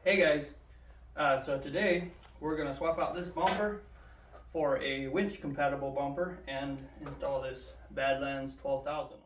Hey guys, so today we're going to swap out this bumper for a winch compatible bumper and install this Badlands 12,000.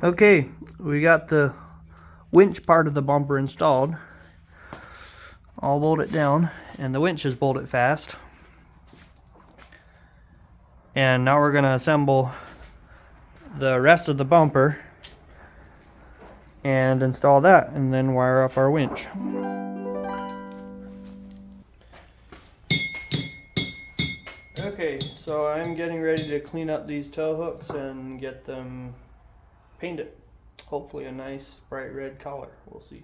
Okay, we got the winch part of the bumper installed. I'll bolt it down, and the winch is bolted fast. And now we're going to assemble the rest of the bumper and install that, and then wire up our winch. Okay, so I'm getting ready to clean up these tow hooks and get them painted. Hopefully a nice bright red color. We'll see.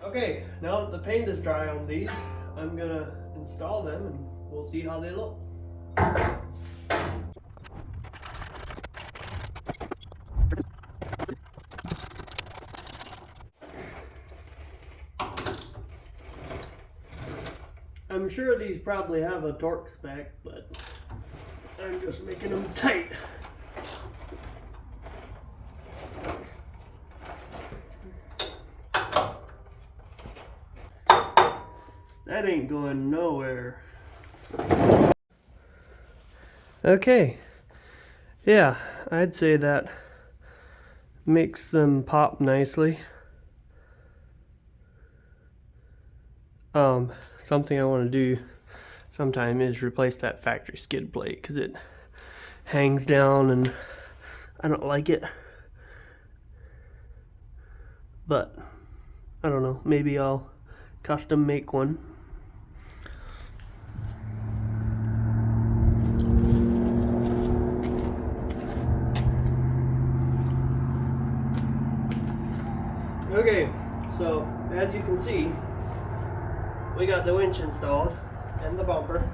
Okay, now that the paint is dry on these, I'm gonna install them and we'll see how they look. I'm sure these probably have a torque spec, but I'm just making them tight. That ain't going nowhere. Okay. Yeah, I'd say that makes them pop nicely. Something I want to do sometime is replace that factory skid plate because it hangs down and I don't like it. But I don't know, maybe I'll custom make one. Okay, so as you can see, we got the winch installed and the bumper.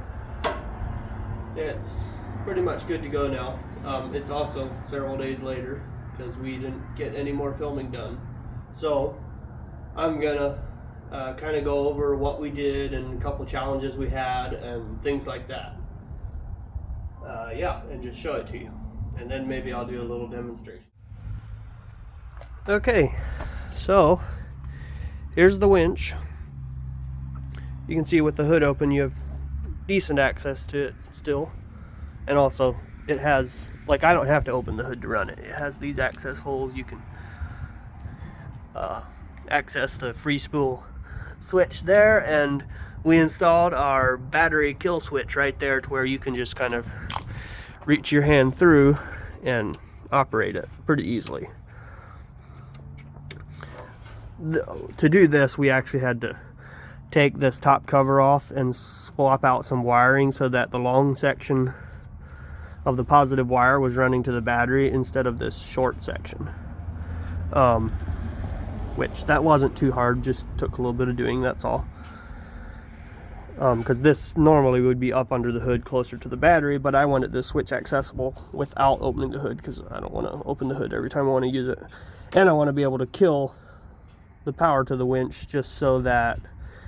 It's pretty much good to go now. It's also several days later because we didn't get any more filming done. So I'm gonna kind of go over what we did and a couple challenges we had and things like that. Yeah, and just show it to you. And then maybe I'll do a little demonstration. Okay, so here's the winch. You can see with the hood open you have decent access to it still. And also it has, like, I don't have to open the hood to run it. It has these access holes. You can access the free spool switch there, and we installed our battery kill switch right there to where you can just kind of reach your hand through and operate it pretty easily. To do this, we actually had to take this top cover off and swap out some wiring so that the long section of the positive wire was running to the battery instead of this short section. Which that wasn't too hard, just took a little bit of doing, that's all. because this normally would be up under the hood closer to the battery, but I wanted this switch accessible without opening the hood, because I don't want to open the hood every time I want to use it. And I want to be able to kill the power to the winch, just so that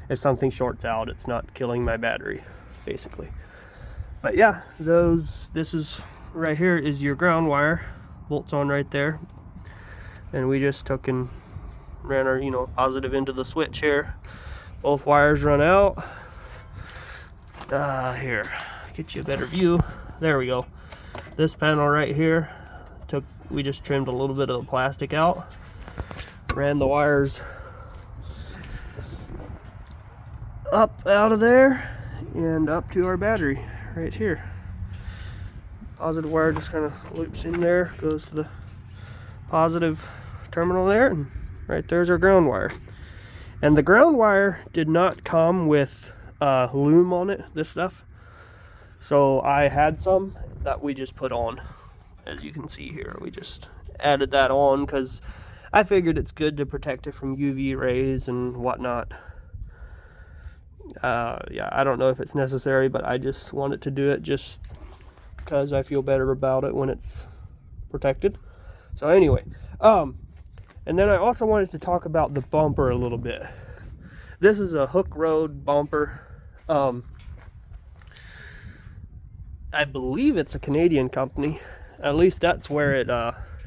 if something shorts out, it's not killing my battery, basically. But yeah, this is right here is your ground wire, bolts on right there, and we just took and ran our, you know, positive into the switch here. Both wires run out. Here, get you a better view. There we go. This panel right here, we just trimmed a little bit of the plastic out, ran the wires up out of there and up to our battery right here. Positive wire just kind of loops in there, goes to the positive terminal there, and right there's our ground wire. And the ground wire did not come with loom on it, this stuff. So I had some that we just put on. As you can see here, we just added that on because I figured it's good to protect it from UV rays and whatnot. Yeah, I don't know if it's necessary, but I just wanted to do it just because I feel better about it when it's protected. So anyway, and then I also wanted to talk about the bumper a little bit. This is a Hooke Road bumper. I believe it's a Canadian company. At least that's where it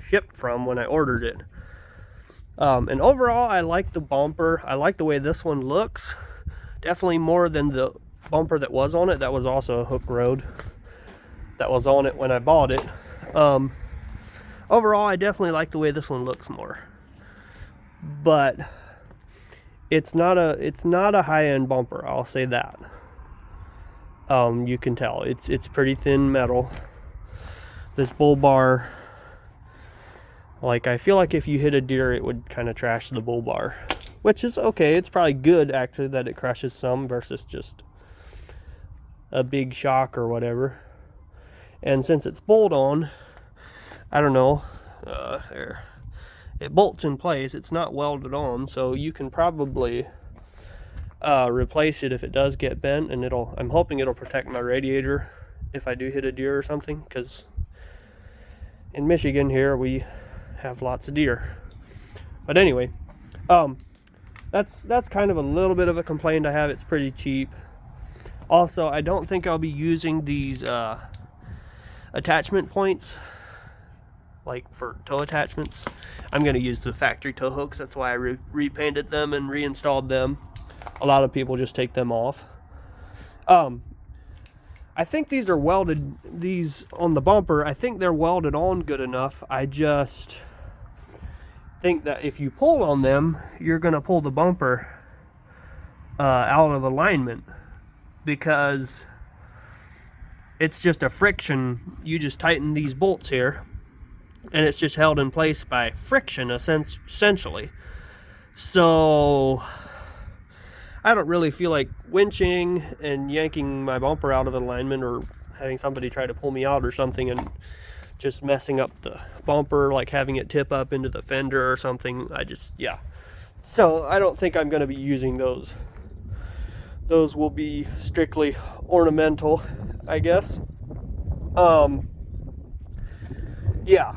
shipped from when I ordered it. And overall, I like the bumper. I like the way this one looks. Definitely more than the bumper that was on it. That was also a Hooke Road that was on it when I bought it. Overall, I definitely like the way this one looks more. But it's not a high-end bumper, I'll say that. You can tell it's pretty thin metal. This bull bar, like, I feel like if you hit a deer, it would kind of trash the bull bar, which is okay. It's probably good actually that it crushes some versus just a big shock or whatever. And since it's bolt on, I don't know, there, it bolts in place. It's not welded on, so you can probably replace it if it does get bent, and I'm hoping it'll protect my radiator if I do hit a deer or something, because in Michigan here we have lots of deer. But anyway, that's kind of a little bit of a complaint I have. It's pretty cheap. Also, I don't think I'll be using these attachment points, like for tow attachments. I'm going to use the factory tow hooks. That's why I repainted them and reinstalled them. A lot of people just take them off. I think these are welded, these on the bumper, I think they're welded on good enough. I just think that if you pull on them, you're going to pull the bumper out of alignment, because it's just a friction. You just tighten these bolts here, and it's just held in place by friction, essentially. So I don't really feel like winching and yanking my bumper out of alignment, or having somebody try to pull me out or something and just messing up the bumper, like having it tip up into the fender or something. Yeah. So I don't think I'm going to be using those. Those will be strictly ornamental, I guess. Yeah.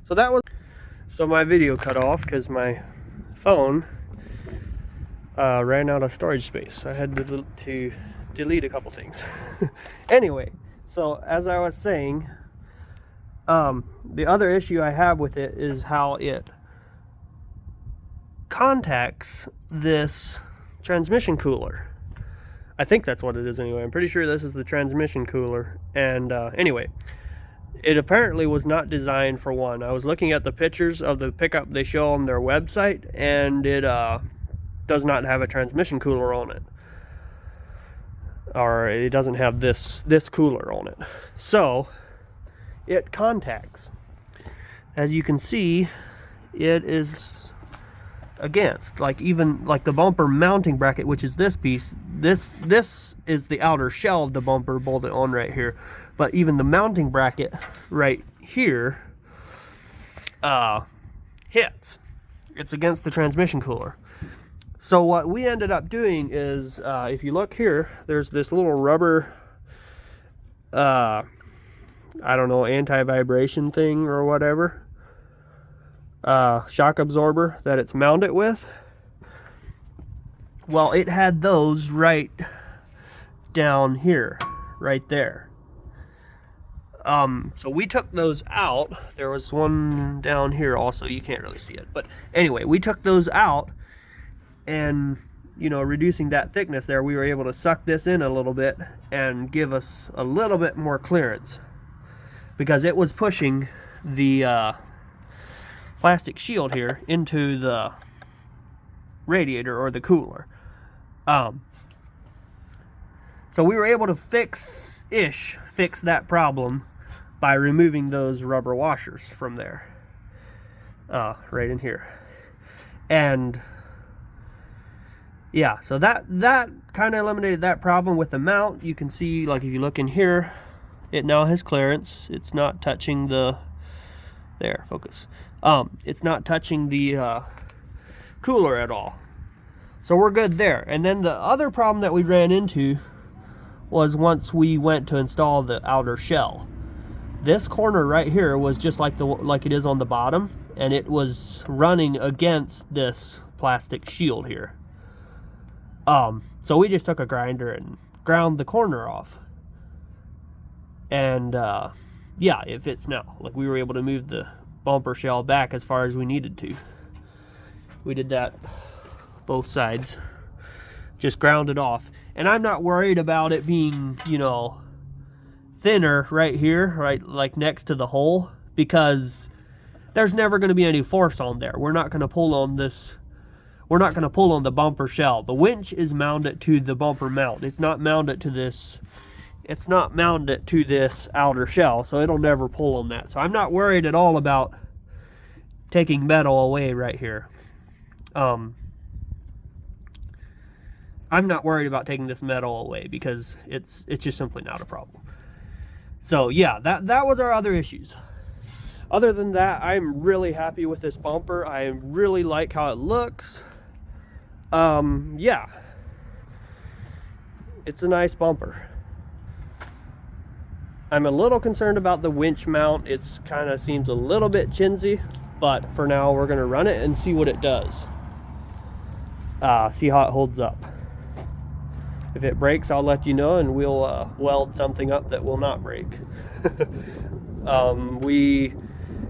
So my video cut off because my phone ran out of storage space. I had to delete a couple things. Anyway, so as I was saying, the other issue I have with it is how it contacts this transmission cooler. I think that's what it is anyway. I'm pretty sure this is the transmission cooler. And anyway, it apparently was not designed for one. I was looking at the pictures of the pickup they show on their website, and it does not have a transmission cooler on it, or it doesn't have this cooler on it. So it contacts. As you can see, it is against, like, even like the bumper mounting bracket, which is this piece. This is the outer shell of the bumper bolted on right here, but even the mounting bracket right here hits. It's against the transmission cooler. So what we ended up doing is, if you look here, there's this little rubber, I don't know, anti-vibration thing or whatever, shock absorber that it's mounted with. Well, it had those right down here, right there. So we took those out. There was one down here also, you can't really see it. But anyway, we took those out, and, you know, reducing that thickness there, we were able to suck this in a little bit and give us a little bit more clearance, because it was pushing the plastic shield here into the radiator or the cooler. So we were able to fix that problem by removing those rubber washers from there, right in here. And yeah, so that kind of eliminated that problem with the mount. You can see, like, if you look in here, it now has clearance. It's not touching the, there, focus. It's not touching the cooler at all. So we're good there. And then the other problem that we ran into was once we went to install the outer shell. This corner right here was just like it is on the bottom, and it was running against this plastic shield here. So we just took a grinder and ground the corner off. And yeah, it fits now. Like, we were able to move the bumper shell back as far as we needed to. We did that both sides. Just ground it off. And I'm not worried about it being, you know, thinner right here, right, like next to the hole, because there's never going to be any force on there. We're not going to pull on this. We're not going to pull on the bumper shell. The winch is mounted to the bumper mount. It's not mounted to this. It's not mounted to this outer shell, so it'll never pull on that. So I'm not worried at all about taking metal away right here. I'm not worried about taking this metal away because it's just simply not a problem. So yeah, that was our other issues. Other than that, I'm really happy with this bumper. I really like how it looks. Yeah, it's a nice bumper. I'm a little concerned about the winch mount. It's kind of seems a little bit chintzy, but for now we're gonna run it and see what it does. See how it holds up. If it breaks, I'll let you know, and we'll weld something up that will not break. We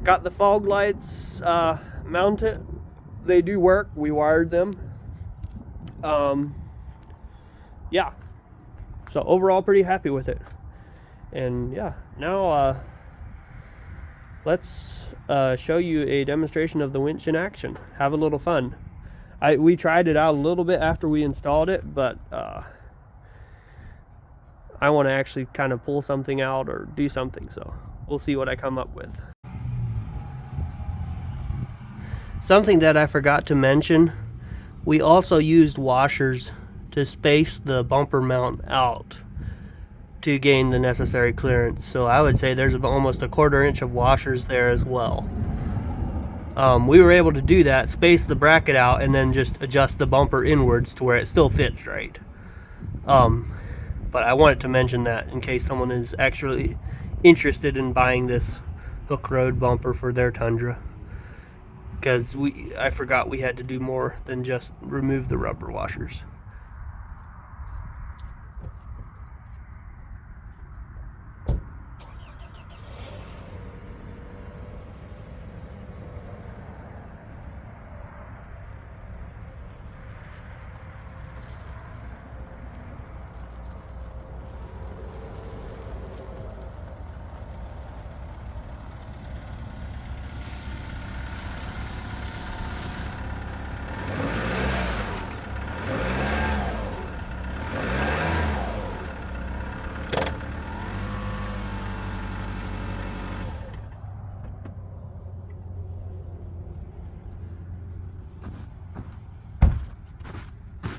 got the fog lights mounted. They do work. We wired them. Yeah. So overall, pretty happy with it. And yeah, now let's show you a demonstration of the winch in action. Have a little fun. We tried it out a little bit after we installed it, but I want to actually kind of pull something out or do something, so we'll see what I come up with. Something that I forgot to mention, we also used washers to space the bumper mount out to gain the necessary clearance. So I would say there's almost a 1/4 inch of washers there as well. We were able to do that, space the bracket out, and then just adjust the bumper inwards to where it still fits right. But I wanted to mention that in case someone is actually interested in buying this Hooke Road bumper for their Tundra, because I forgot we had to do more than just remove the rubber washers.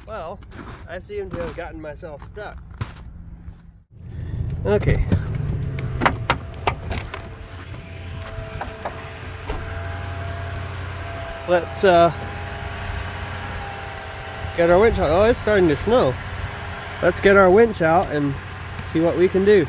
Well, I seem to have gotten myself stuck. Okay. Let's Get our winch out. Oh, it's starting to snow. Let's get our winch out and see what we can do.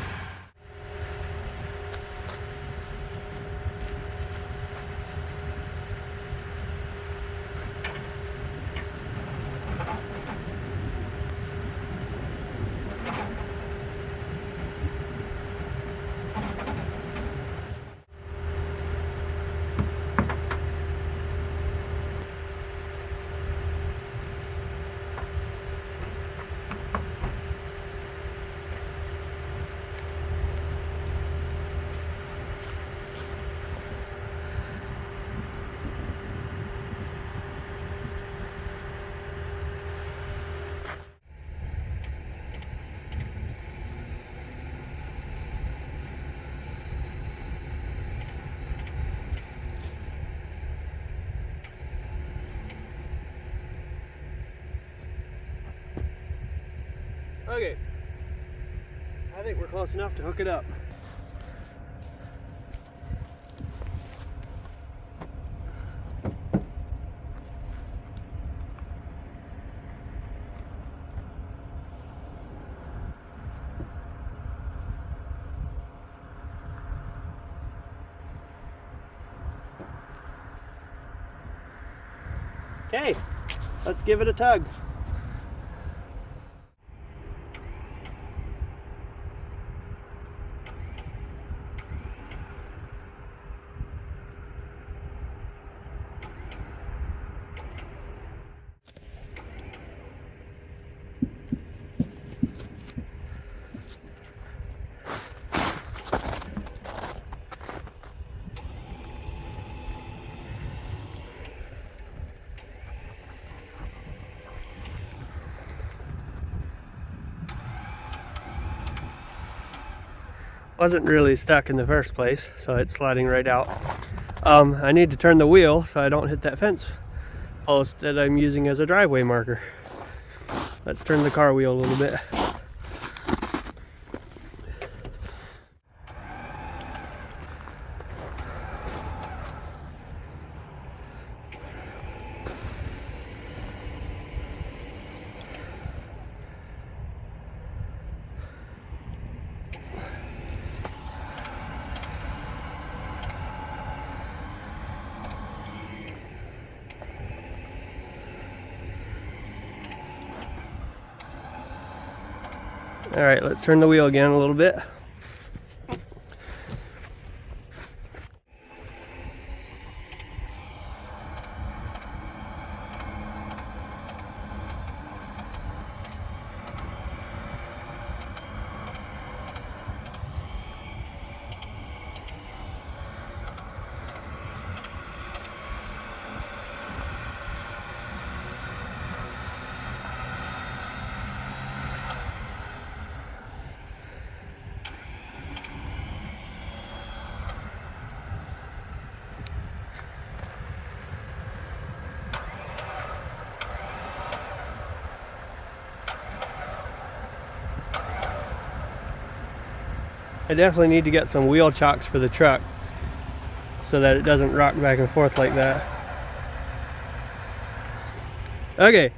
Okay, I think we're close enough to hook it up. Okay, let's give it a tug. Wasn't really stuck in the first place, so it's sliding right out. I need to turn the wheel so I don't hit that fence post that I'm using as a driveway marker. Let's turn the car wheel a little bit. All right, let's turn the wheel again a little bit. I definitely need to get some wheel chocks for the truck so that it doesn't rock back and forth like that. Okay,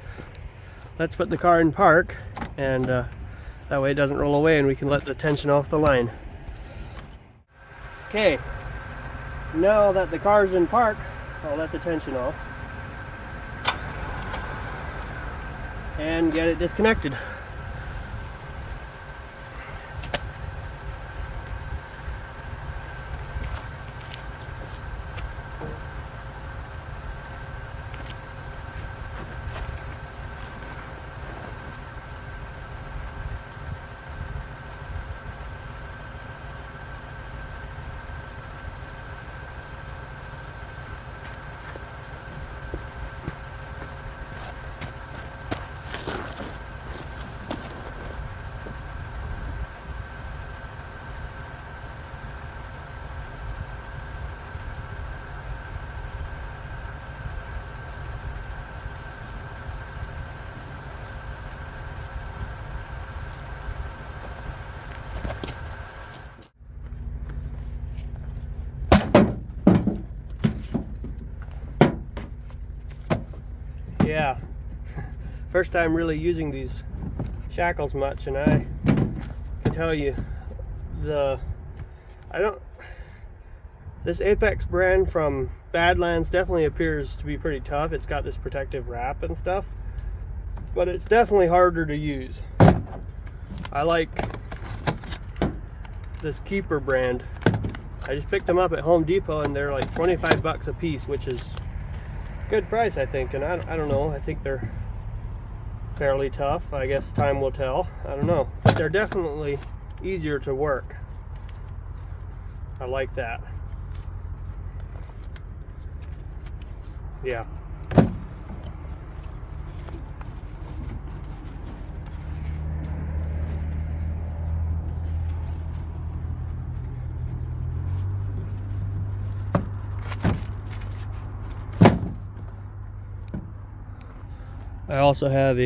let's put the car in park, and that way it doesn't roll away and we can let the tension off the line. Okay, now that the car's in park, I'll let the tension off and get it disconnected. Yeah, first time really using these shackles much, and I can tell you this Apex brand from Badlands definitely appears to be pretty tough. It's got this protective wrap and stuff, but it's definitely harder to use. I like this Keeper brand. I just picked them up at Home Depot and they're like 25 bucks a piece, which is a good price, I think. And I don't know, I think they're fairly tough. I guess time will tell. I don't know, but they're definitely easier to work. I like that. Yeah. I also have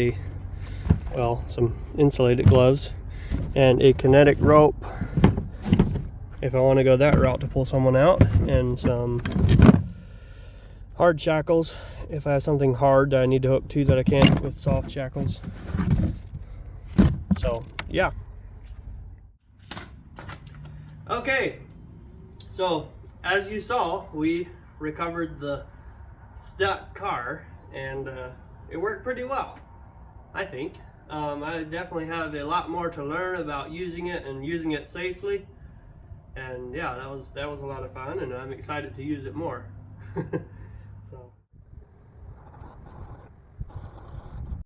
some insulated gloves and a kinetic rope if I want to go that route to pull someone out, and some hard shackles if I have something hard that I need to hook to that I can't with soft shackles. So yeah. Okay, so as you saw, we recovered the stuck car, and it worked pretty well, I think. I definitely have a lot more to learn about using it and using it safely, and yeah, that was a lot of fun, and I'm excited to use it more.